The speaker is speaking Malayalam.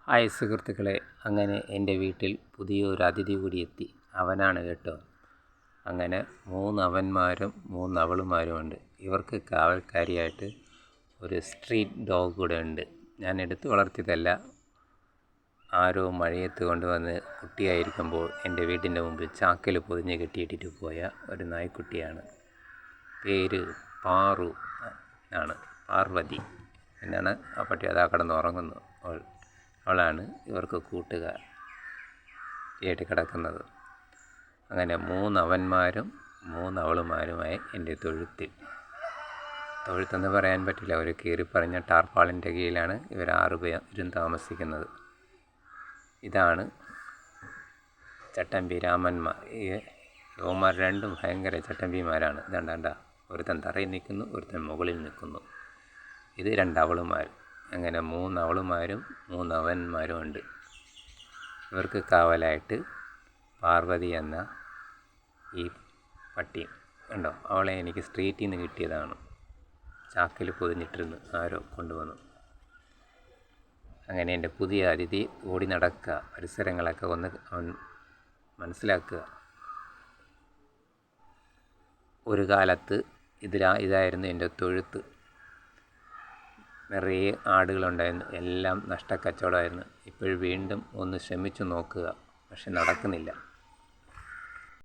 ഹായ് സുഹൃത്തുക്കളെ, അങ്ങനെ എൻ്റെ വീട്ടിൽ പുതിയൊരു അതിഥി കൂടി എത്തി. അവനാണ് കേട്ടോ. അങ്ങനെ 3 അവന്മാരും 3 അവളുമാരുമുണ്ട്. ഇവർക്ക് കാവൽക്കാരിയായിട്ട് ഒരു സ്ട്രീറ്റ് ഡോഗ് കൂടെ ഉണ്ട്. ഞാൻ എടുത്തു വളർത്തിയതല്ല. ആരോ മഴയത്ത് കൊണ്ടുവന്ന് കുട്ടിയായിരിക്കുമ്പോൾ എൻ്റെ വീടിൻ്റെ മുമ്പിൽ ചാക്കിൽ പൊതിഞ്ഞ് കെട്ടിയിട്ടിട്ട് പോയ ഒരു നായ്ക്കുട്ടിയാണ്. പേര് പാറു ആണ്, പാർവതി എന്നാണ് ആ പട്ടി. അതാ കിടന്നുറങ്ങുന്നു. അവളാണ് ഇവർക്ക് കൂട്ടുകാരിയായിട്ട് കിടക്കുന്നത്. അങ്ങനെ 3 അവന്മാരും 3 അവളുമാരുമായി എൻ്റെ തൊഴുത്തെന്ന് പറയാൻ പറ്റില്ല, ഒരു കീറിപ്പറഞ്ഞ ടാർപ്പാളിൻ്റെ കീഴിലാണ് ഇവർ 6 പേരും താമസിക്കുന്നത്. ഇതാണ് ചട്ടമ്പി രാമന്മാർ. യുവമാർ രണ്ടും ഭയങ്കര ചട്ടമ്പിമാരാണ്. ഇതാണ്ട, ഒരുത്തൻ തറയിൽ നിൽക്കുന്നു, ഒരുത്തൻ മുകളിൽ നിൽക്കുന്നു. ഇത് 2 അവളുമാർ. അങ്ങനെ 3 അവളുമാരും 3 അവന്മാരും ഉണ്ട്. ഇവർക്ക് കാവലായിട്ട് പാർവതി എന്ന ഈ പട്ടി ഉണ്ടോ. അവളെ എനിക്ക് സ്ട്രീറ്റിൽ നിന്ന് കിട്ടിയതാണ്. ചാക്കിൽ പൊതിഞ്ഞിട്ടിരുന്നു, ആരോ കൊണ്ടുവന്നു. അങ്ങനെ എൻ്റെ പുതിയ അതിഥി ഓടി നടക്കുക, പരിസരങ്ങളൊക്കെ ഒന്ന് മനസ്സിലാക്കുക. ഒരു കാലത്ത് ഇതായിരുന്നു എൻ്റെ തൊഴുത്ത്. നിറയെ ആടുകളുണ്ടായിരുന്നു. എല്ലാം നഷ്ടക്കച്ചവടമായിരുന്നു. ഇപ്പോഴും വീണ്ടും ഒന്ന് ശ്രമിച്ചു നോക്കുക, പക്ഷെ നടക്കുന്നില്ല.